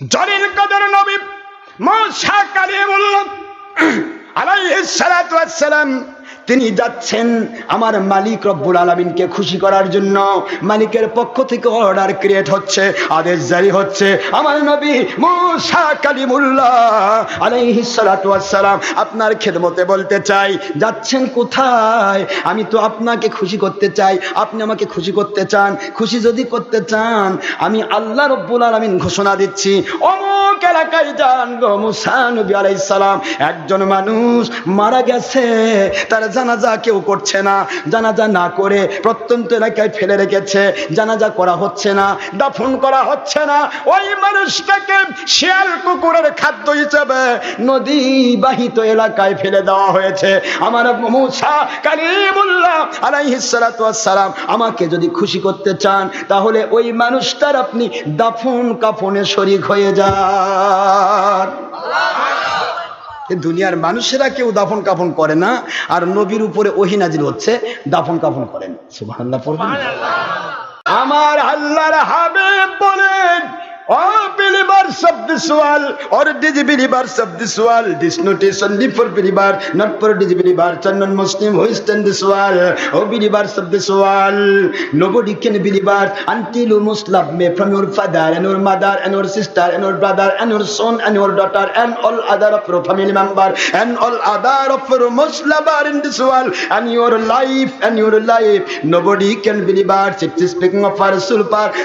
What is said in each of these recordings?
জলিল কদর নবী মুসা কালিমুল্লাহ আলাইহিস সালাতু ওয়াস সালাম তিনি যাচ্ছেন আমার মালিক রব্বুল আলামিনকে খুশি করার জন্য। মালিকের পক্ষ থেকে অর্ডার ক্রিয়েট হচ্ছে, আদেশ জারি হচ্ছে। আমার নবী মুসা কালিমুল্লাহ আলাইহিস সালাতু ওয়াস সালাম আপনার খেদমতে বলতে চাই, যাচ্ছেন কোথায়? আমি তো আপনাকে খুশি করতে চাই, আপনি আমাকে খুশি করতে চান। খুশি যদি করতে চান, আমি আল্লাহ রব্বুল আলামিন ঘোষণা দিচ্ছি, অমুক এলাকায় যান গো মুসা নবী আলাইহিস সালাম, একজন মানুষ মারা গেছে, তার জানাজা কেউ করছে না, জানাজা না করে প্রত্যন্ত এলাকায় ফেলে রেখেছে, জানাজা করা হচ্ছে না, দাফন করা হচ্ছে না। ওই মানুষটাকে শিয়াল কুকুরের খাদ্য হিসেবে নদী বাহিত এলাকায় ফেলে দেওয়া হয়েছে। আমার মুসা কালিমুল্লাহ আলাইহিস সালাতু ওয়াস সালাম আমাকে যদি খুশি করতে চান, তাহলে ওই মানুষটার আপনি দাফন কাফনে শরীক হয়ে যান। দুনিয়ার মানুষেরা কেউ দাফন কাফন করে না, আর নবীর উপরে ওহী নাজিল হচ্ছে, দাফন কাফন করেন। সুবহানাল্লাহ পড়বেন। আমার আল্লাহর হাবিব বলেন, all believers of this world or disbelievers of this world, this notice only for believer, not for disbeliever, and non-Muslim who is in this world. Oh believers of this world, nobody can believe until you must love me from your father and your mother and your sister and your brother and your son and your daughter and all other of your family member and all other of your most lover in this world and your life and your life. Nobody can believe us. It is speaking of our Rasul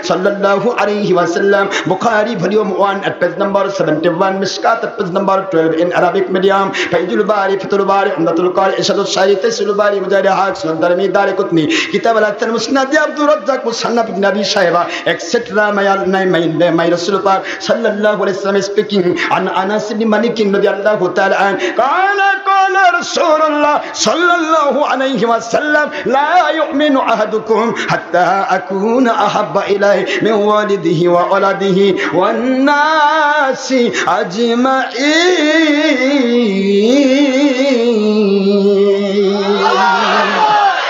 sallallahu alaihi wasallam. Bukhari volume 1 at page number 71, Mishkat at page number 12 in Arabic medium, Faidul Bari, Fathul Bari, Umdatul Qari, Ishadul Shari, Taisul Bari, Mujahid Haq, Sunan Darimi, Dari Qutni, Kitab al-Athar, Musnad Abdul Razzaq, Musannaf ibn Abi Shayba, etc. My Rasul sallallahu alaihi wasallam speaking on Anas ibn Malik radiyallahu ta'ala an, qala Rasulullah sallallahu alaihi wasallam, la yu'minu ahadukum hatta akuna ahabba ilayhi min walidihi wa waladihi والناس أجمعين.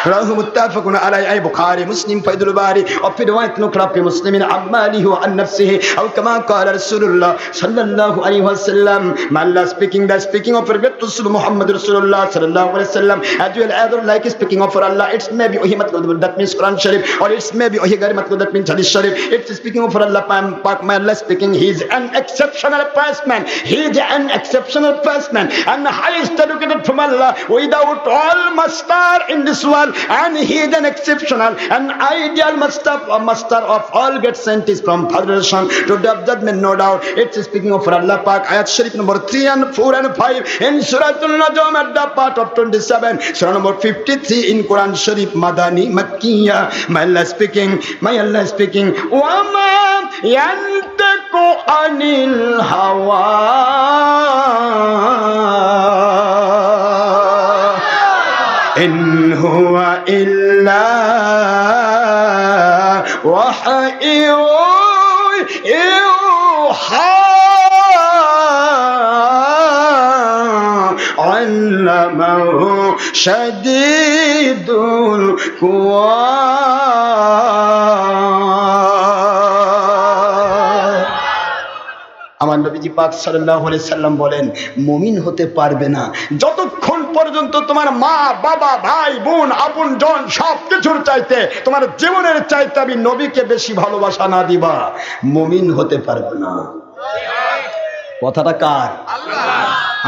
رواه متفق عليه أي بخاري مسلم فيدل الباري وفي رواية نقرأ في مسلم عماله وعن نفسه أو كما قال رسول الله صلى الله عليه وسلم. ما Allah speaking of forget Rasul Muhammad Rasulullah sallallahu alaihi wasallam, as well as like speaking of for Allah, it's maybe ohi matlab that means Quran Sharif, or it's maybe ohi gari matlab that means Hadith Sharif. It's speaking of for Allah Pak, my Allah speaking, he is an exceptional person, he is an exceptional person and highest educated from Allah without all master in this world, and he is an exceptional and ideal master of all great scientists from federation to the judgment, no doubt. It's speaking of Allah Pak, ayat Sharif number 3 and 4 and 5 in Surah Al-Najm at the part of 27, Surah number 53 in Quran Sharif Madani Makkiya. My Allah speaking, wa ma yantaku anil hawa in huwa illa wahyun yuha allamahu shadidul quwa. আমার নবীজি পাক সাল্লাল্লাহু আলাইহি সাল্লাম বলেন, মুমিন হতে পারবে না যতক্ষণ পর্যন্ত তোমার মা বাবা ভাই বোন আপন জন সব কিছুর চাইতে তোমার জীবনের চাইতে আমি নবীকে বেশি ভালোবাসা না দিবা, মুমিন হতে পারবে না। কথাটা কার?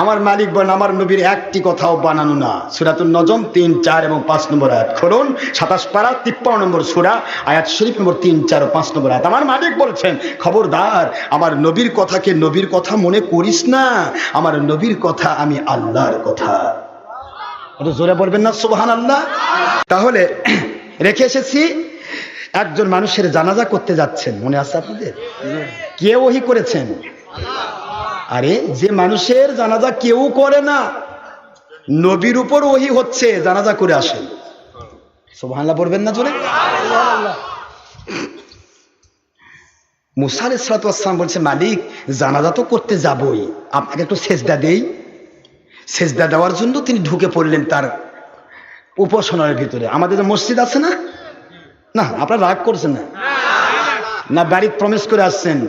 আমার মালিক বলেন, আমার নবীর একটি কথাও বানানো না। সূরাতুন নজম 3, 4 এবং 5 নম্বর আয়াত খুলুন, 27 পারা 53 নম্বর সূরা, আয়াত শরীফ নম্বর 3, 4 ও 5 নম্বর আয়াত। আমার মালিক বলছেন, খবরদার আমার নবীর কথাকে নবীর কথা মনে করিস না, আমার নবীর কথা আমি আল্লাহর কথা। একটু জোরে বলবেন না সুবহানাল্লাহ। তাহলে রেখে এসেছি, একজন মানুষের জানাজা করতে যাচ্ছেন, মনে আছে আপনাদের? কে ওহী করেছেন? আরে যে মানুষের জানাজা কেউ করে না, নবীর উপর ওহী হচ্ছে, জানাজা করে আসেন। সুবহানাল্লাহ বলবেন না জোরে? মুসা আলাইহিস সালাতু ওয়াস সালাম বলছে, মালিক জানাজা তো করতে যাবই, আপনাকে একটু সেজদা দেই। সেজদা দেওয়ার জন্য তিনি ঢুকে পড়লেন তার উপাসনার ভিতরে। আমাদের মসজিদ আছে না? না আপনারা রাগ করছেন না? না বাড়িতে প্রমিস করে আসছেন?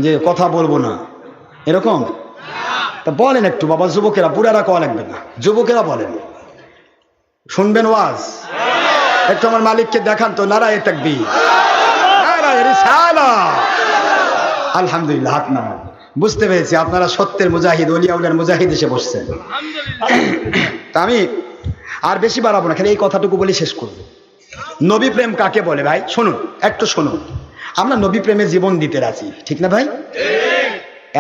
যে কথা বলবো না, এরকম? তা বলেন একটু বাবা, যুবকেরা, বুড়ারা কওয়া লাগবে না, যুবকেরা বলেন, শুনবেন ওয়াজ? একটু আমার মালিককে দেখান তো, নারায়ে তাকবীর, নারায়ে রিসালাহ। আলহামদুলিল্লাহ, হাত নামান। বুঝতে পেরেছি আপনারা সত্যের মুজাহিদ, ওলিয়া উলিয়ার মুজাহিদ এসে বসছেন। তা আমি আর বেশি বাড়াবো না, খালি এই কথাটুকু বলে শেষ করব। নবী প্রেম কাকে বলে ভাই? শুনুন, একটু শুনুন। আমরা নবী প্রেমে জীবন দিতে রাজি, ঠিক না ভাই?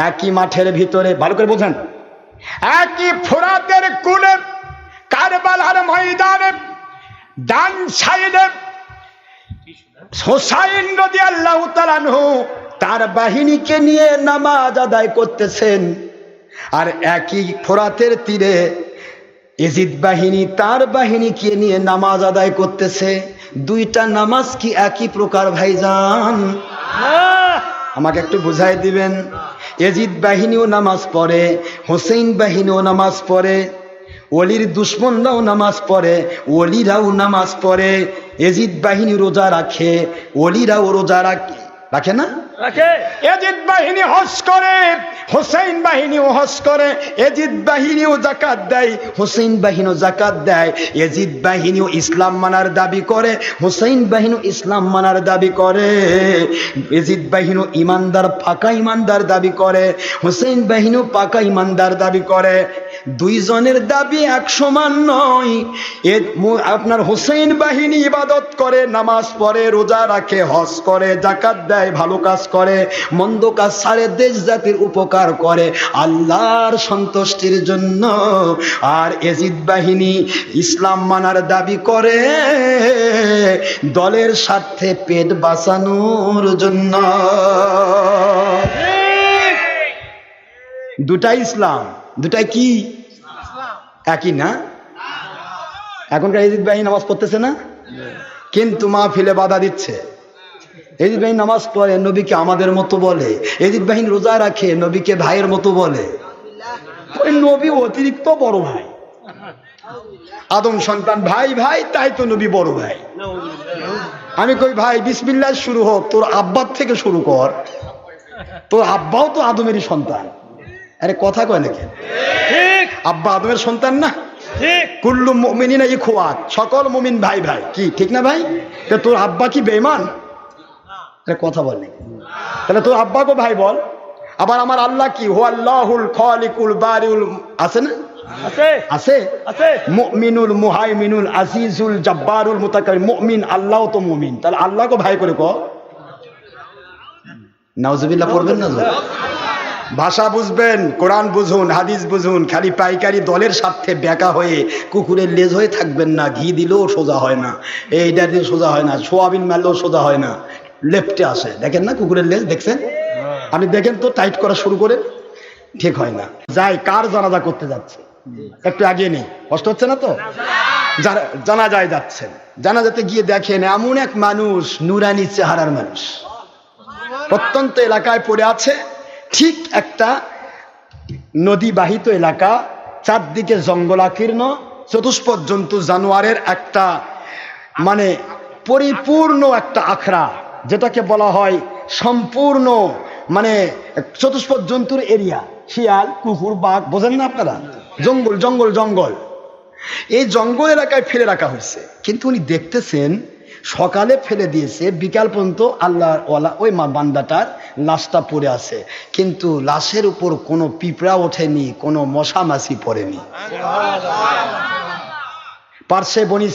একই মাঠের ভিতরে, ভালো করে বোঝেন, একই ফোরাতের কুলে, কারবালার ময়দানে ডান সাইডে হোসাইন রাদিয়াল্লাহু তাআলা আনহু তার বাহিনীকে নিয়ে নামাজ আদায় করতেছেন, আর একই ফোরাতের তীরে এজিদ বাহিনী তার বাহিনীকে নিয়ে নামাজ আদায় করতেছে। দুইটা নামাজ কি একই প্রকার ভাইজান? আমাকে একটু বুঝাই দিবেন। এজিদ বাহিনীও নামাজ পড়ে, হোসেন বাহিনীও নামাজ পড়ে, ওলির দুশ্মনরাও নামাজ পড়ে, ওলিরাও নামাজ পড়ে। এজিদ বাহিনী রোজা রাখে, ওলিরাও রোজা রাখে না? এজিদ বাহিনী হজ করে, হোসেন বাহিনীও হজ করে। এজিদ বাহিনীও যাকাত দেয়, হোসেন বাহিনীও যাকাত দেয়। এজিদ বাহিনীও ইসলাম মানার দাবি করে, হোসেন বাহিনীও ইসলাম মানার দাবি করে। এজিদ বাহিনীও ইমানদার, পাকা ইমানদার দাবি করে, হোসেন বাহিনীও পাকা ইমানদার দাবি করে। দুইজনের দাবি এক সমান নয়। আপনার হোসেন বাহিনী ইবাদত করে, নামাজ পড়ে, রোজা রাখে, হজ করে, যাকাত দেয়, ভালো কাজ করে, মন্দ কাজ ছাড়ে, দেশ জাতির উপকার করে আল্লাহর সন্তুষ্টির জন্য। আর এজিদ বাহিনী ইসলাম মানার দাবি করে দলের স্বার্থে, পেট বাঁচানোর জন্য। দুটাই ইসলাম, দুটাই কি একই না? এখনকার এজিদ বাহিনী নামাজ পড়তেছে না, কিন্তু মাহফিলে বাধা দিচ্ছে। এজিদ বাহিনী নামাজ পড়ে, নবীকে আমাদের মতো বলে। এজিদ বাহিনী রোজা রাখে, নবীকে ভাইয়ের মতো বলে। ওই নবী অতিরিক্ত বড় ভাই, আদম সন্তান, ভাই ভাই, তাই তো নবী বড় ভাই। আমি কই ভাই বিসমিল্লাহ শুরু হোক, তোর আব্বার থেকে শুরু কর, তোর আব্বাও তো আদমেরই সন্তান। আরে কথা কয় নাকি? আব্বা আদমের সন্তান না? কুল্লু মুমিনিনা ইখওয়াত, সকল মুমিন ভাই ভাই, কি ঠিক না ভাই? তো তোর আব্বা কি বেঈমান? আরে কথা বল নাকি? তাহলে তোর আব্বাকে ভাই বল। আবার আমার আল্লাহ কি? হুয়াল্লাহুল খালিকুল বারিউল, আছে না? আছে, আছে, আছে। মুমিনুল মুহাইমিনুল আজিজুল জব্বারুল মুতাকাব্বির। মুমিন, আল্লাহও তো মুমিন, তাহলে আল্লাহকে ভাই করে কও। নাউজুবিল্লাহ পড়বেন না? ভাষা বুঝবেন, কোরআন বুঝুন, হাদিস বুঝুন। খালি পাইকারি দলের স্বার্থে বেকা হয়ে কুকুরের লেজ হয়ে থাকবেন না। ঘি দিলেও সোজা হয় না, এইটা দিয়ে সোজা হয় না, সোয়াবিন মারলেও সোজা হয় না, লেফটে আসে। দেখেন না কুকুরের লেজ? দেখছেন? আপনি দেখেন তো, টাইট করা শুরু করে, ঠিক হয় না। যাই, কার জানাজা করতে যাচ্ছে? একটু আগে নেই, কষ্ট হচ্ছে না তো? জানাজায় যাচ্ছেন, জানাজাতে গিয়ে দেখেন এমন এক মানুষ, নুরানি চেহারার মানুষ, প্রত্যন্ত এলাকায় পড়ে আছে। ঠিক একটা নদী বাহিত এলাকা, চারদিকে জঙ্গলাকীর্ণ, চতুষ্পদ জন্তু জানোয়ারের একটা মানে পরিপূর্ণ একটা আখড়া, যেটাকে বলা হয় সম্পূর্ণ মানে চতুষ্পদ জন্তুর এরিয়া। শিয়াল, কুকুর, বাঘ, বোঝেন না আপনারা? জঙ্গল জঙ্গল জঙ্গল। এই জঙ্গল এলাকায় ফেলে রাখা হয়েছে, কিন্তু উনি দেখতেছেন সকালে ফেলে দিয়েছে, বিকাল পর্যন্ত আল্লাহর ওয়ালা ওই বান্দাটার লাশটা পড়ে আছে, কিন্তু লাশের উপর কোনো পিঁপড়া ওঠেনি, কোনো মশা মাছি পড়েনি। পার্শ্বে বনি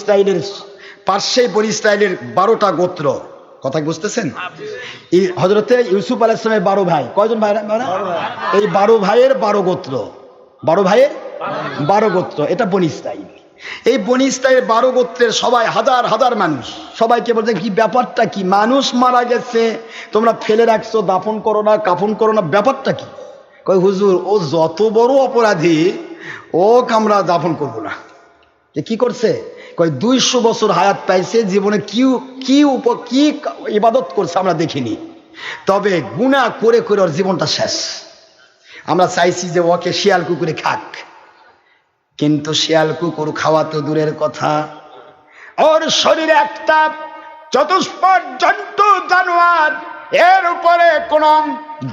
ইসরাইলের 12টা গোত্র, কথা বুঝতেছেন? এই হযরতে ইউসুফ আলাইহিস সালামের 12 ভাই, কয়জন ভাই? এই 12 ভাইয়ের 12 গোত্র, 12 ভাইয়ের 12 গোত্র, এটা বনি ইসরাইল। এই বনি ইসরাইলের 12 গোত্রের সবাই হাজার হাজার মানুষ। সবাইকে বলছে কি ব্যাপারটা কি? মানুষ মারা গেছে, তোমরা ফেলে রাখছো, দাফন করো না, কাফন করো না, ব্যাপারটা কি? কই হুজুর, ও যত বড় অপরাধী, ওকে আমরা দাফন করবো না। কি করছে? কই 200 বছর হায়াত পাইছে, জীবনে কি ইবাদত করছে আমরা দেখিনি, তবে গুনাহ করে করে ওর জীবনটা শেষ। আমরা চাইছি যে ওকে শিয়াল কুকুরে খাক, কিন্তু শিয়াল কুকুর খাওয়া তো দূরের কথা, ওর শরীরে একটা চতুষ্পদ জন্তু জানোয়ার এর উপরে কোন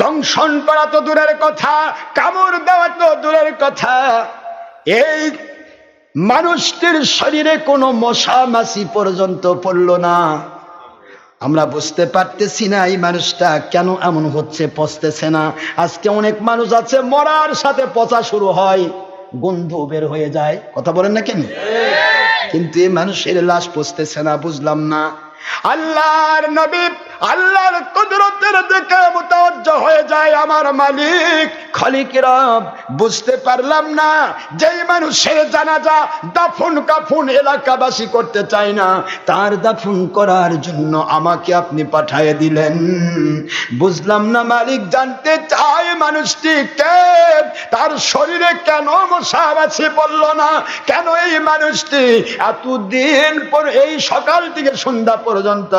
দংশন করা তো দূরের কথা, কামড় দেওয়া তো দূরের কথা, এই মানুষটির শরীরে কোনো মশা মাছি পর্যন্ত পড়ল না। আমরা বুঝতে পারতেছি না এই মানুষটা কেন এমন হচ্ছে, পচতেছে না। আজকে অনেক মানুষ আছে মরার সাথে পচা শুরু হয়, গন্ধ বের হয়ে যায়, কথা বলেন না কেন? কিন্তু এই মানুষের লাশ পচতেছে না, বুঝলাম না। আল্লাহর নবী আল্লাহর কুদরতের দিকে মুতাওয়াজ্জহ হয়ে যায়, আমার মালিক খালিক রব, বুঝতে পারলাম না যেই মানুষের জানাজা দাফন কাফন এলাকাবাসী করতে চায় না, তার দাফন করার জন্য আমাকে আপনি পাঠিয়ে দিলেন। বুঝলাম না মালিক, জানতে চাই মানুষটি কে, তার শরীরে কেন মশা মাছি পড়ল না, কেন এই মানুষটি এতদিন পর এই সকাল থেকে সন্ধ্যা পর্যন্ত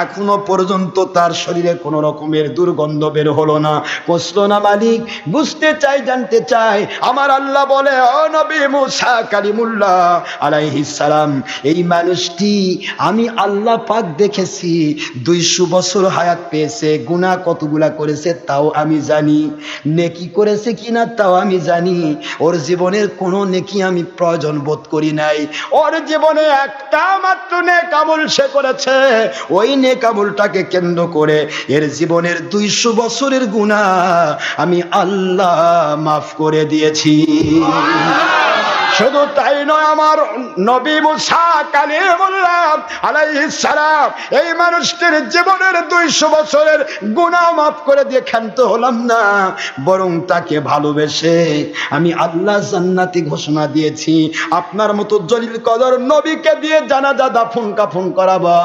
এখনো পর্যন্ত তার শরীরে কোন রকমের দুর্গন্ধ বের হলো না, পচলো না মালিক, বুঝতে চাই, জানতে চাই। আমার আল্লাহ বলে, ও নবী মুসা কালিমুল্লাহ আলাইহিস সালাম, এই মানুষটি আমি আল্লাহ পাক দেখেছি 200 বছর হায়াত পেয়েছে, গুনাহ কতগুলা করেছে তাও আমি জানি, নেকি করেছে কিনা তাও আমি জানি, ওর জীবনের কোনো নেকি আমি প্রয়োজন বোধ করি নাই, ওর জীবনে একটা মাত্র নেক আমল সে করেছে, ওই নেক আমলটাকে কেন্দ্র করে এর জীবনের 200 বছরের গুনাহ আমি আল্লাহ মাফ করে দিয়েছি। শুধু তাই নয়, আমার নবী মুসা কালিমুল্লাহ আলাইহিস সালাম এই মানুষটির জীবনের 200 বছরের গুনাহ মাফ করে দিয়ে ক্ষান্ত হলাম না, বরং তাকে ভালোবেসে আমি আল্লাহ জান্নাতি ঘোষণা দিয়েছি। আপনার মতো জলিল কদর নবীকে দিয়ে জানাজা দাফন কাফন করাবো,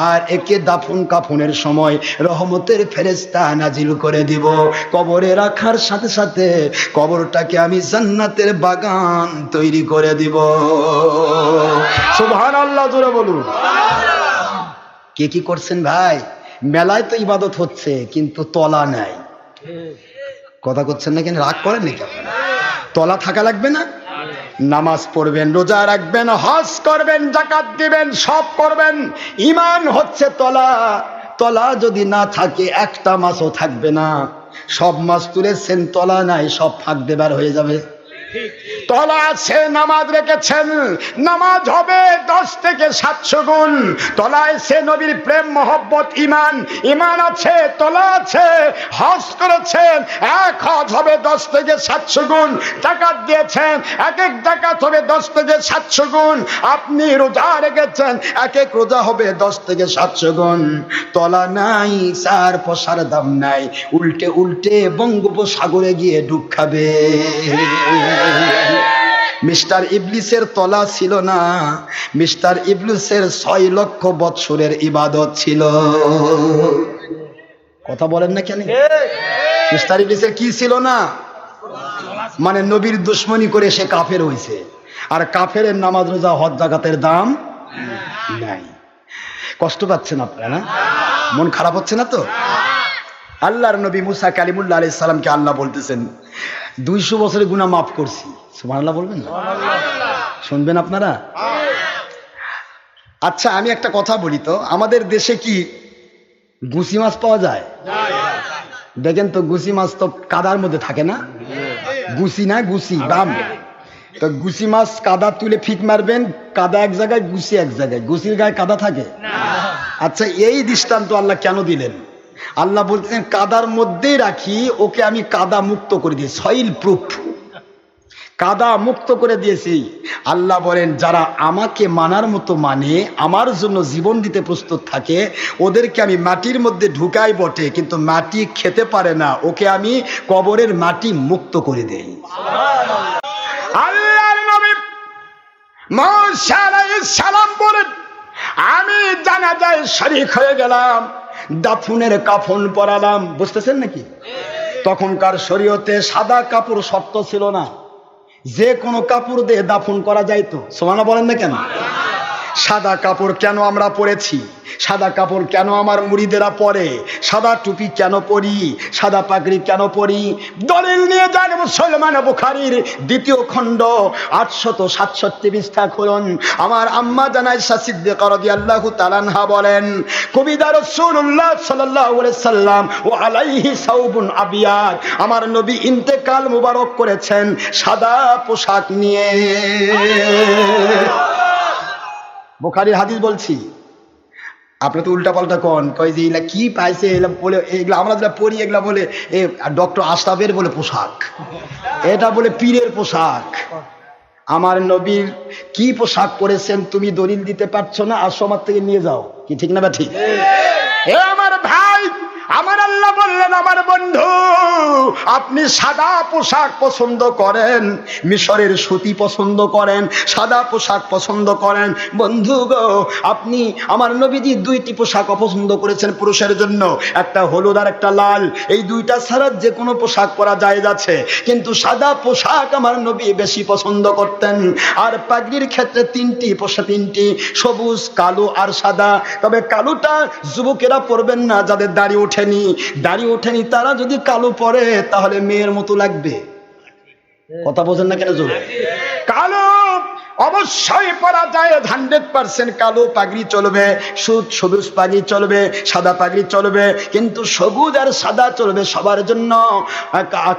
আর একে দাফন কাফনের সময় রহমতের ফেরেশতা নাজিল করে দিব, কবরে রাখার সাথে সাথে কবরটাকে আমি জান্নাতের বাগান তৈরি করে দিব। সুবহানাল্লাহ, জোরে বলুন। কে কি করছেন ভাই? মেলায় তো ইবাদত হচ্ছে কিন্তু তলা নাই, কথা করছেন না কেন? রাগ করেন নাকি? তলা থাকা লাগবে না? নামাজ পড়বেন, রোজা রাখবেন, হজ করবেন, যাকাত দিবেন, সব করবেন, ঈমান হচ্ছে তলা। তলা যদি না থাকে একটা মাছও থাকবে না। সব মাছ তুলেছেন, তলা নাই, সব ফাঁক দেবার হয়ে যাবে। তলা আছে, নামাজ রেখেছেন, নামাজ হবে 10 থেকে 700 গুণ। তলা আছে নবীর প্রেম মহব্বত ঈমান, ঈমান আছে, তলা আছে। হজ করেছেন, এক হজ হবে 10 থেকে 700 গুণ। যাকাত দিয়েছেন, এক এক যাকাত হবে 10 থেকে 700 গুণ। আপনি রোজা রেখেছেন, এক এক রোজা হবে 10 থেকে 700 গুণ। তলা নাই, চার পয়সার দাম নাই, উল্টে উল্টে বঙ্গোপসাগরে গিয়ে ডুব খাবে। মিস্টার ইবলিসের তলা ছিল না, মিস্টার ইবলিসের 6 লক্ষ বৎসরের ইবাদত ছিল। কথা বলেন না কেন? মিস্টার ইবলিসের কি ছিল না? মানে নবীর দুশমনি করে সে কাফের হয়েছে, আর কাফেরের নামাজ রোজা হজ যাকাতের দাম নাই। কষ্ট পাচ্ছেন আপনারা না? মন খারাপ হচ্ছে না তো? আল্লাহর নবী মুসা কালিমুল্লাহ আলাইহিস সালামকে আল্লাহ বলতেছেন 200 বছরের গুনাহ মাফ করছি। সুবহানাল্লাহ বলবেন না? শুনবেন আপনারা? আচ্ছা, আমি একটা কথা বলি তো, আমাদের দেশে কি গুছি মাছ পাওয়া যায়? দেখেন তো, গুছি মাছ তো কাদার মধ্যে থাকে না? গুছি না, গুছি দাম। তো গুছি মাছ কাদা তুলে ফিক মারবেন, কাদা এক জায়গায়, গুছি এক জায়গায়, গুছির গায়ে কাদা থাকে? আচ্ছা, এই দৃষ্টান্ত আল্লাহ কেন দিলেন? আল্লাহ বলতেছেন কাদার মধ্যেই রাখি, ওকে আমি কাদা মুক্ত করে দিয়েছি, সয়েল প্রুফ, কাদা মুক্ত করে দিয়েছি। আল্লাহ বলেন যারা আমাকে মানার মতো মানে, আমার জন্য জীবন দিতে প্রস্তুত থাকে, ওদেরকে আমি মাটির মধ্যে ঢুকাই বটে, কিন্তু মাটি খেতে পারে না, ওকে আমি কবরের মাটি মুক্ত করে দেই। আল্লাহর নবী মুসা আলাইহিস সালাম বলেন আমি জানাজায় শরীক হয়ে গেলাম, দাফনের কাফন পরালাম। বুঝতেছেন নাকি? তখনকার শরীয়তে সাদা কাপড় শর্ত ছিল না, যে কোনো কাপড় দিয়ে দাফন করা যাইতো। সুবহানাল্লাহ বলেন না কেন? সাদা কাপড় কেন আমরা পরেছি, সাদা কাপড় কেন আমার মুরিদেরা পরে, সাদা টুপি কেন পরি, সাদা পাগড়ি কেন পরি? দলিল নিয়ে যান মুসলমান বুখারীর 2য় খণ্ড 867 পৃষ্ঠা খুলুন। আমার আম্মা জান আয়েশা সিদ্দিকা রাদিয়াল্লাহু তাআলা আনহা বলেন, কবিদা রাসূলুল্লাহ সাল্লাল্লাহু আলাইহি সাল্লাম ও আলাইহি সাউবুন আবিয়াদ, আমার নবী ইন্তেকাল মুবারক করেছেন সাদা পোশাক নিয়ে। বুখারীর হাদিস বলছি, আপনি তো উল্টা পাল্টা কন, কয় যে এগুলা কি পাইছে, এগুলা বলে, এগুলা আমরা যেটা পড়ি এগুলা বলে ডক্টর আশরাফের বলে পোশাক, এটা বলে পীরের পোশাক। আমার নবীর কি পোশাক পরেছেন তুমি দলিল দিতে পারছো না, আর সমাজ থেকে নিয়ে যাও, কি ঠিক না? বা ঠিক? আমার ভাই, আমার আল্লাহ বললেন, আমার বন্ধু আপনি সাদা পোশাক পছন্দ করেন, মিশরের সুতি পছন্দ করেন, সাদা পোশাক পছন্দ করেন, বন্ধু গো আপনি, আমার নবীজি 2টি পোশাক অপছন্দ করেছেন পুরুষের জন্য, একটা হলুদ আর একটা লাল। এই 2টা ছাড়া যে কোনো পোশাক পরা জায়েজ আছে, কিন্তু সাদা পোশাক আমার নবী বেশি পছন্দ করতেন। আর পাগড়ির ক্ষেত্রে 3টি পোশাক, 3টি, সবুজ, কালো আর সাদা। তবে কালোটা যুবকেরা পরবেন না, যাদের দাড়ি ওঠেনি তারা যদি কালো পরে তাহলে মেয়ের মতো লাগবে। কথা বোঝেন না কেন? জোরে কালো অবশ্যই পরা যায়, 100% কালো পাগড়ি চলবে, সবুজ পাগড়ি চলবে, সাদা পাগড়ি চলবে, কিন্তু সবুজ আর সাদা চলবে সবার জন্য।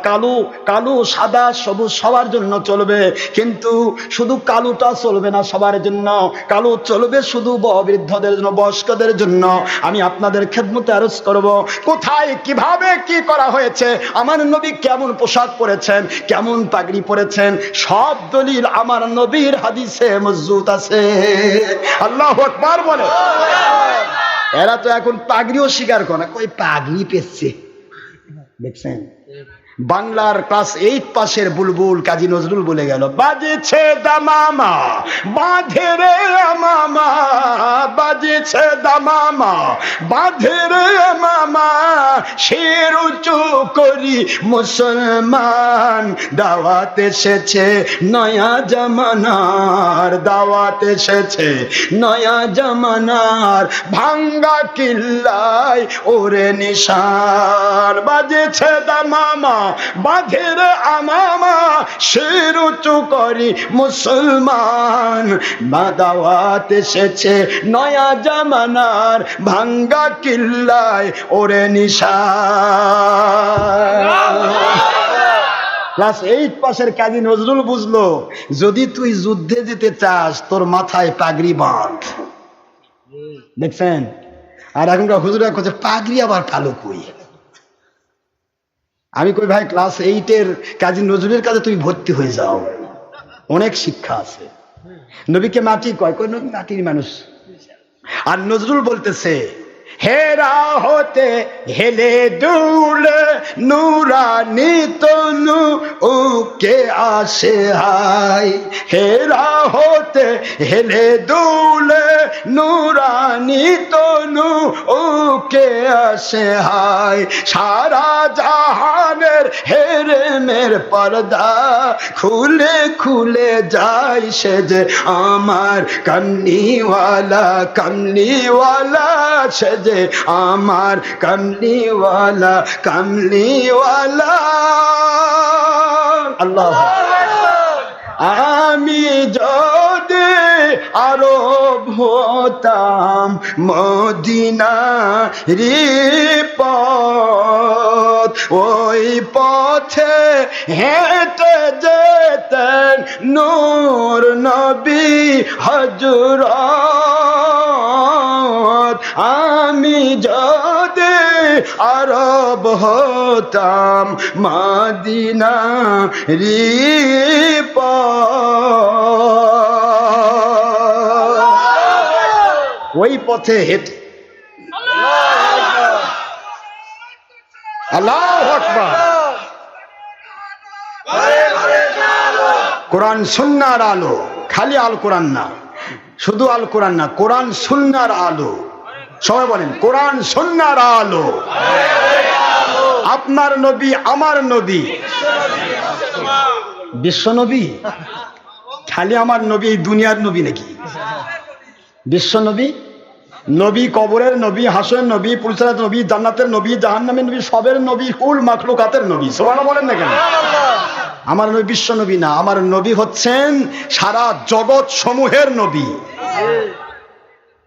কালো কালো সাদা সবুজ সবার জন্য চলবে, কিন্তু শুধু কালোটা চলবে না সবার জন্য। কালো চলবে শুধু বৃদ্ধদের জন্য, বয়স্কদের জন্য। আমি আপনাদের খেদমতে আরজ করব, কোথায় কিভাবে কি করা হয়েছে, আমার নবী কেমন পোশাক পরেছেন, কেমন পাগড়ি পরেছেন, সব দলিল আমার নবীর হাদিসে মজবুত আছে। আল্লাহু আকবার বলে। এরা তো এখন পাগড়িও স্বীকার করে না, কই পাগড়ি পেচ্ছে। দেখছেন, বাংলার ক্লাস 8 পাশের বুলবুল কাজী নজরুল বলে গেল, বাজেছে দামামা বাঁধে রে মামা, বাজেছে দামামা বাঁধে রে মামা, শির উঁচু করি মুসলমান, দাওয়াত এসেছে নয়া জামানার, দাওয়াত এসেছে নয়া জামানার, ভাঙ্গা কিল্লায় ওরে নিশান, বাজেছে দামামা বাঁধের আমামা, শির উঁচু করি মুসলমান, দাওয়াত এসেছে নয়া জামানার, ভাঙ্গা কিল্লায় ওরে নিশান। ক্লাস 8 পাশের কাজী নজরুল বুঝলো, যদি তুই যুদ্ধে যেতে চাস তোর মাথায় পাগড়ি বাঁধ। দেখছেন, আর এখনকার হুজুরা করছে পাগড়ি আবার কালো কই। আমি কই ভাই, ক্লাস 8-এর কাজী নজরুলের কাছে তুমি ভর্তি হয়ে যাও, অনেক শিক্ষা আছে। নবীকে মাটি কয়, কই নবী মাটির মানুষ। আর নজরুল বলতেছে, হেরা হতে হেলে দুলে নুরানি তনু ওকে আসে হাই, হেরা হতে হেলে দুলে নুরানি তনু ওকে আসে হাই, সারা জাহানের হেরেমের পর্দা খুলে খুলে যায় সে যে আমার কামলিওয়ালা, কামলিওয়ালা সে যে আমার কামলিওয়ালা, কামলিওয়ালা। আল্লাহ, আমি যদি আরব হতাম মদিনা পথ, ওই পথে হেঁটে যেতেন নূর নবী হযরত, আমি যদি আরব হতাম মদিনা ওই পথে হেঁটে। আল্লাহু আকবার। কোরআন সুন্নাহর আলো, খালি আল কোরআন না, শুধু আল কোরআন না, কোরআন সুন্নাহর আলো। সবাই বলেন কোরআন সুন্নাহর আলো। আপনার নবী আমার নবী, বিশ্ব নবী, খালি আমার নবী এই দুনিয়ার নবী নাকি? বিশ্ব নবী, নবী কবরের নবী, হাসরের নবী, পুলসারাতের নবী, জান্নাতের নবী, জাহান্নামের নবী, সবের নবী, কুল মাখলুকাতের নবী। সুবহানাল্লাহ বলেন না কেন? আমার নবী বিশ্ব নবী না, আমার নবী হচ্ছেন সারা জগৎ সমূহের নবী।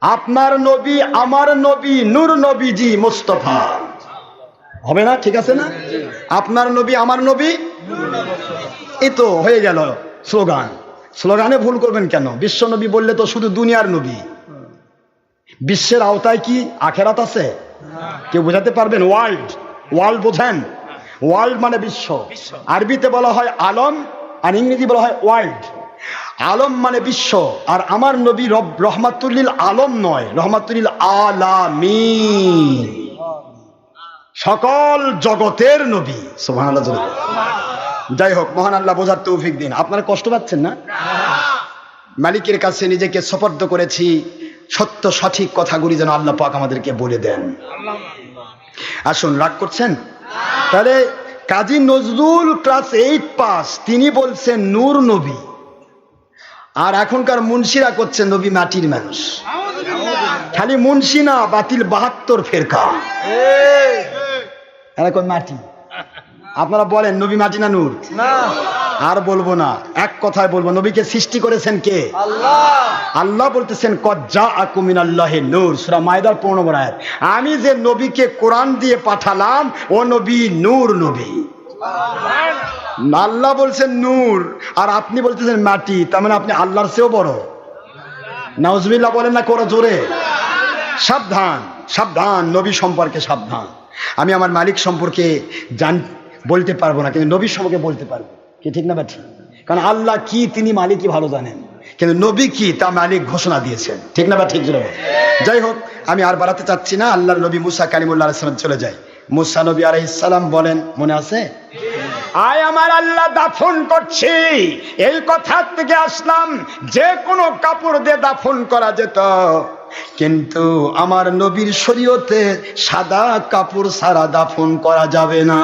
আপনার নবী আমার নবী নূর নবীজি মুস্তাফা হবে না? ঠিক আছে না? আপনার নবী আমার নবী, এই তো হয়ে গেল স্লোগান। স্লোগানে ভুল করবেন কেন? বিশ্ব নবী বললে তো শুধু দুনিয়ার নবী। বিশ্বের আওতায় কি আখেরাত আছে? কেউ বোঝাতে পারবেন? ওয়ার্ল্ড, ওয়ার্ল্ড বোঝেন? ওয়ার্ল্ড মানে বিশ্ব। আরবিতে বলা হয় আলম, আর ইংরেজি বলা হয় ওয়ার্ল্ড। আলম মানে বিশ্ব, আর আমার নবী রহমাতুল্লিল আলম নয়, রহমাতুল্লিল আলামিন, সকল জগতের নবী। সুবহানাল্লাহ। যাই হোক, মহান আল্লাহ বোঝার তৌফিক দিন। আপনারা কষ্ট পাচ্ছেন না? মালিকের কাছে নিজেকে সুপর্দ করেছি, সত্য সঠিক কথাগুলি যেন আল্লাহ পাক আমাদেরকে বলে দেন। আসুন, রাগ করছেন? তাহলে কাজী নজরুল ক্লাস 8 পাস, তিনি বলছেন নূর নবী, আর এখনকার মুন্সিরা করছেন নবী মাটির মানুষ। খালি মুন্সি না, বাতিল 72 ফেরকা, এরকম মাটি। আপনারা বলেন নবী মাটি না নূর? আর বলবো না, এক কথায় বলবো, নবীকে সৃষ্টি করেছেন কে? আল্লাহ। আল্লাহ বলতেছেন কদ জাআকুম মিনাল্লাহি নূর, সূরা মায়দার 15 নম্বর আয়াত। আমি যে নবীকে কোরআন দিয়ে পাঠালাম, ও নবী নূর নবী। আল্লাহ বলছেন নূর, আর আপনি বলতেছেন মাটি, তার মানে আপনি আল্লাহর চেয়েও বড়। নাউজুবিল্লাহ বলেন না করে জোরে? সাবধান, সাবধান, নবী সম্পর্কে সাবধান। আমি আমার মালিক সম্পর্কে বলতে পারবো না, কিন্তু নবী সম্পর্কে বলতে পারবো। কি ঠিক না ঠিক? কারণ আল্লাহ কি, তিনি মালিকই ভালো জানেন, কিন্তু নবী কি তা মালিক ঘোষণা দিয়েছেন। ঠিক না ঠিক? যাই হোক, আমি আর বাড়াতে চাচ্ছি না। আল্লাহর নবী মুসা কালিমুল্লাহ আলাইহিস সালাম চলে যায়। মুসা নবী আলাইহিস সালাম বলেন, মনে আছে? আয় আমার আল্লাহ দাফন করছি, এই কথা থেকে আসলাম। যে কোনো কাপড় দিয়ে দাফন করা যেত, কিন্তু আমার নবীর শরীয়তে সাদা কাপড় ছাড়া দাফন করা যাবে না।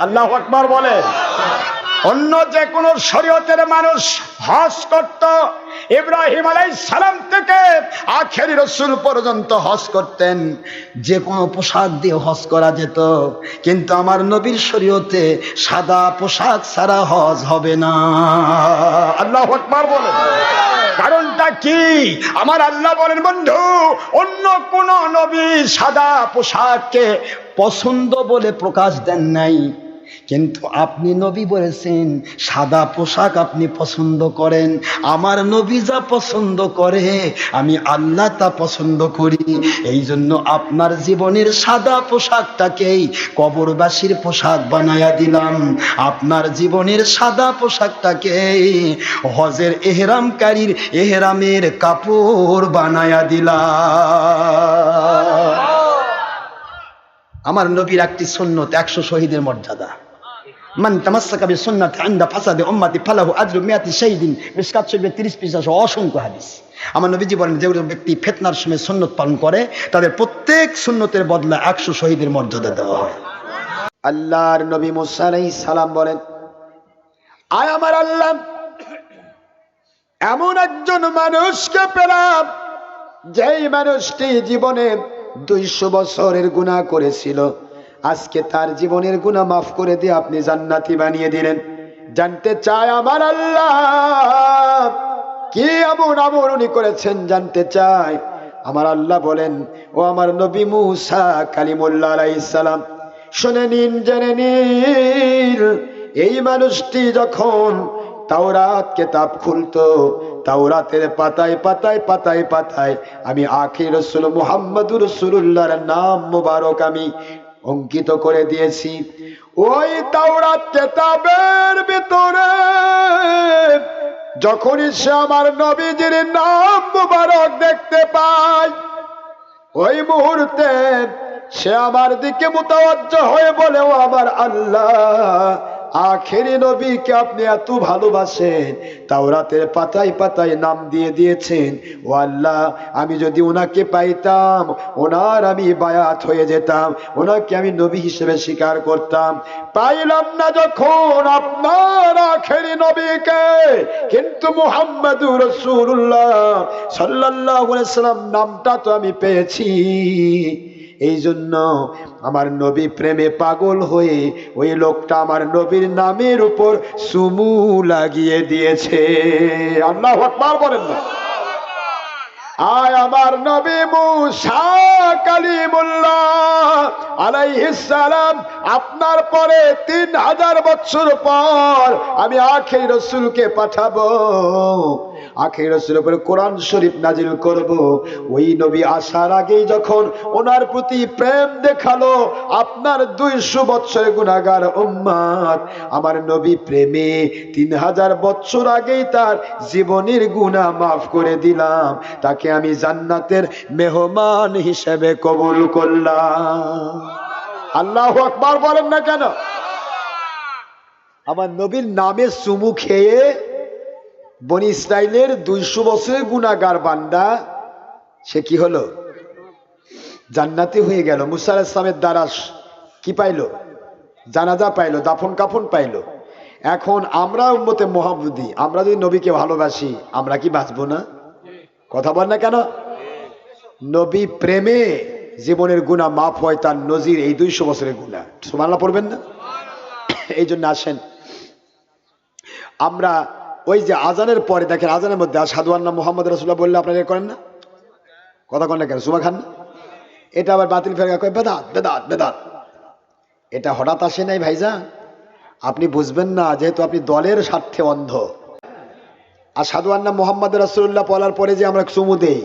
আল্লাহু আকবার বলে। অন্য যে কোনো শরীয়তের মানুষ হজ করত, ইব্রাহিম আলাইহিস সালাম থেকে আখেরি রাসূল পর্যন্ত হজ করতেন, যে কোনো পোশাক দিয়ে হজ করা যেত, কিন্তু আমার নবীর শরীয়তে সাদা পোশাক ছাড়া হজ হবে না। আল্লাহু আকবার বলে। কারণটা কি? আমার আল্লাহ বলেন, বন্ধু, অন্য কোন নবী সাদা পোশাককে পছন্দ বলে প্রকাশ দেন নাই, কিন্তু আপনি নবী বলেছেন সাদা পোশাক আপনি পছন্দ করেন। আমার নবী যা পছন্দ করে, আমি আল্লাহ তা পছন্দ করি। এই জন্য আপনার জীবনের সাদা পোশাকটাকেই কবরবাসীর পোশাক বানায়া দিলাম। আপনার জীবনের সাদা পোশাকটাকেই হজের এহরামকারীর এহরামের কাপড় বানায়া দিলাম। আমার নবীর একটি সুন্নত, 100 শহীদের মর্যাদা। মান তামাসসাকা বিসুন্নাতি ইনদা ফাসাদি উম্মতি ফালাহু আজরু মিয়াতি শাহীদিন। মিশকাত শরীফে 30 পৃষ্ঠা অসংখ্য হাদিস। আমার নবীজি বলেন, যে ব্যক্তি ফিতনার সময় সুন্নত পালন করে, তাদের প্রত্যেক সুন্নতের বদলা 100 শহীদের মর্যাদা দেওয়া হয়। আল্লাহর নবী মুসা আলাইহিস সালাম বলেন, আয় আমার আল্লাহ, এমন একজন মানুষকে পেলাম, যেই মানুষটি জীবনে 200 বছরের গুনাহ করেছিল, আজকে তার জীবনের গুনাহ মাফ করে দিয়ে আপনি জান্নাতি বানিয়ে দিলেন। জানতে চায় আমার আল্লাহ কি এমন আমল উনি করেছেন, জানতে চায়। আমার আল্লাহ বলেন, ও আমার নবী মুসা কালিমুল্লাহ আলাইহিস সালাম, শুনে নিন, জেনে নিন, এই মানুষটি যখন তাওরাত কিতাব খুলতো, তাওরাতের পাতায় পাতায় পাতায় পাতায় আমি আখির রাসূল মুহাম্মদুর রাসূলুল্লাহর নাম মোবারক আমি অঙ্কিত করে দিয়েছি। ওই তাওরাত কিতাবের ভিতরে যখনই সে আমার নবীজির নাম মোবারক দেখতে পায়, ওই মুহূর্তে সে আমার দিকে মুতাওয়াজ্জহ হয়ে বলে, ও আমার আল্লাহ, আখেরি নবীকে আপনি এত ভালোবাসেন, তাওরাতের পাতায় পাতায় নাম দিয়ে দিয়েছেন। ও আল্লাহ, আমি যদি ওনাকে পাইতাম, ওনার আমি বায়াত হয়ে যেতাম, ওনাকে আমি নবী হিসেবে স্বীকার করতাম। পাইলাম না যখন আপনার আখেরি নবীকে, কিন্তু মুহাম্মাদুর রাসূলুল্লাহ সাল্লাল্লাহু আলাইহি ওয়াসাল্লাম নামটা তো আমি পেয়েছি। এই জন্য আমার নবী প্রেমে পাগল হয়ে ওই লোকটা আমার নবীর নামের উপর সুমু লাগিয়ে দিয়েছে। আল্লাহু আকবার বলেন না। আয় আমার নবী মুসা কালিমুল্লাহ আলাইহিস সালাম, আপনার পরে 3000 বছর পর আমি আখেরি রাসূলকে পাঠাবো, আখেরি রাসূলের উপরে কোরআন শরীফ নাজিল করব। ওই নবী আসার আগেই যখন ওনার প্রতি প্রেম দেখালো আপনার 200 বছরের গুনাহগার উম্মত, আমার নবী প্রেমে 3000 বছর আগেই তার জীবনের গুনাহ মাফ করে দিলাম, তাকে আমি জান্নাতের মেহমান হিসেবে কবুল করলাম। আল্লাহু আকবার বলেন না কেন? আমার নবীর নামে চুমু খেয়ে বনি ইসরাইলের 200 বছরের গুনাহগার বান্দা সে কি হলো? জান্নাতি হয়ে গেল। মুসা আলাইহিস সালামের দ্বারা কি পাইলো? জানাজা পাইলো, দাফন কাফন পাইলো। এখন আমরা উম্মতে মুহাম্মদী, আমরা যদি নবীকে ভালোবাসি, আমরা কি বাঁচবো না? কথা বল না কেন? নবী প্রেমে জীবনের গুনাহ মাফ হয়, তার নজির এই 200 বছরের গুনাহ। সুবহানাল্লাহ পড়বেন না? এই জন্য আসেন আমরা ওই যে আজানের পরে দেখেন, আজানের মধ্যে আশহাদু আন্না মুহাম্মাদুর রাসূলুল্লাহ বললে আপনারা এ করেন না? কথা কন না কেন? সুমা খান না? এটা আবার বাতিল ফেরকা কয় বেদাত বেদাত বেদাত। এটা হঠাৎ আসে নাই ভাইজান, আপনি বুঝবেন না, যেহেতু আপনি দলের স্বার্থে অন্ধ। আশহাদু আন্না মুহাম্মাদুর রাসূলুল্লাহ বলার পরে যে আমরা চুমু দেই,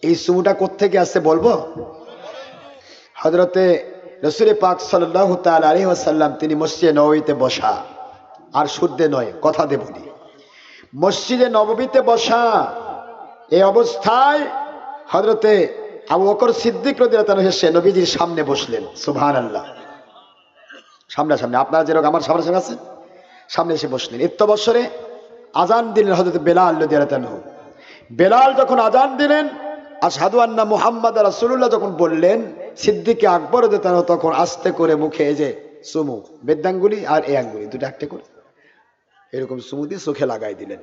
এই চুমুটা কোত্থেকে আসছে বলবো? হযরতে রাসূল পাক সাল্লাল্লাহু তাআলা আলাইহি ওয়াসাল্লাম তিনি মসজিদে নববীতে বসা, আর শুদ্ধে নয়, কথা দে বলি, মসজিদে নববীতে বসা। এই অবস্থায় হযরতে আবু বকর সিদ্দিক রাদিয়াল্লাহু তাআলা এসে নবীজির সামনে বসলেন। সুবহানাল্লাহ। সামনাসামনি, আপনারা যেরকম আমার সামনাসামনি আছেন, সামনে এসে বসলেন। ইত্তবসরে আজান দিলেন হযরতে বেলাল রাদিয়াল্লাহু তাআলা। বেলাল যখন আজান দিলেন, আশহাদু আন্না মুহাম্মাদুর রাসূলুল্লাহ যখন বললেন, সিদ্দিক আকবর রাদিয়াল্লাহু তাআলা তখন আস্তে করে মুখে এই যে চুমু, বেদাঙ্গুলি আর এই আঙ্গুলি দুটো একটা করে এরকম চুমু দিয়ে চোখে লাগাই দিলেন।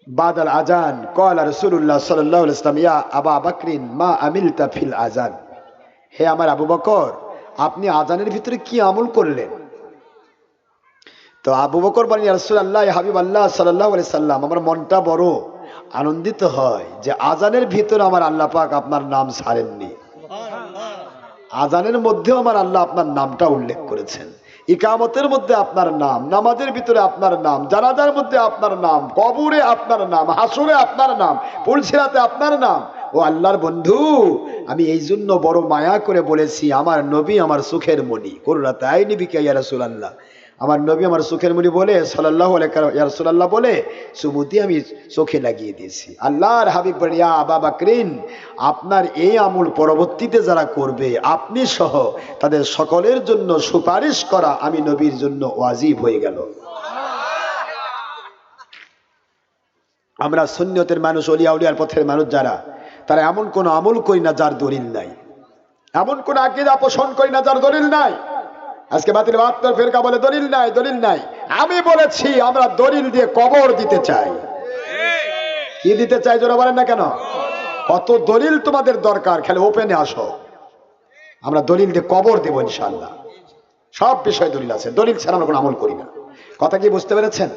বাদাল আজান ক্বালা রাসূলুল্লাহ সাল্লাল্লাহু আলাইহি ওয়াসাল্লাম, ইয়া আবা বকরিন মা আমিলতা ফিল আজান, হে আমার আবু বকর, আপনি আজানের ভিতরে কি আমল করলেন? তো আবু বকর বলেন, ইয়া রাসূলুল্লাহ, ইয়া হাবিবাল্লাহ সাল্লাল্লাহু আলাইহি সাল্লাম, আমার মনটা বড় আনন্দিত হয় যে আজানের ভিতরে আমার আল্লাহ পাক আপনার নাম ছাড়েননি। আজানের মধ্যেও আমার আল্লাহ আপনার নামটা উল্লেখ করেছেন, ইকামতের মধ্যে আপনার নাম, নামাজের ভিতরে আপনার নাম, জানাজার মধ্যে আপনার নাম, কবরে আপনার নাম, হাসরে আপনার নাম, পুলসিরাতে আপনার নাম। ও আল্লাহর বন্ধু, আমি এই জন্য বড় মায়া করে বলেছি, আমার নবী আমার সুখের মণি, কুররাত আইনি বিকা ইয়া রাসূলুল্লাহ, আমার নবী আমার সুখের মণি বলে সাল্লাল্লাহু আলাইহি ইয়া রাসূলুল্লাহ বলে সুমুতি আমি চোখে লাগিয়ে দিয়েছি। আল্লাহর হাবিব বলেন, ইয়া আবা বকরিন, আপনার এই আমল পরবর্তীতে যারা করবে, আপনি সহ তাদের সকলের জন্য সুপারিশ করা আমি নবীর জন্য ওয়াজিব হয়ে গেল। আমরা সুন্নতের মানুষ, ওলিয়া উলিয়ার পথের মানুষ যারা, তারা এমন কোন আমল করি না যার দলিল নাই, এমন কোন আকীদা পোষণ করি না যার দলিল নাই। আজকে বাতিল বাহাত্তর ফেরকা বলে দলিল নাই, দলিল নাই। আমি বলেছি আমরা দলিল দিয়ে কবর দিতে চাই। কি দিতে চাই জোরে বলেন না কেন? কত দলিল তোমাদের দরকার, খালি ওপেনে আসো, আমরা দলিল দিয়ে কবর দেব ইনশাআল্লাহ। সব বিষয়ে দলিল আছে, দলিল ছাড়া আমরা কোনো আমল করি না। কথা কি বুঝতে পেরেছেন?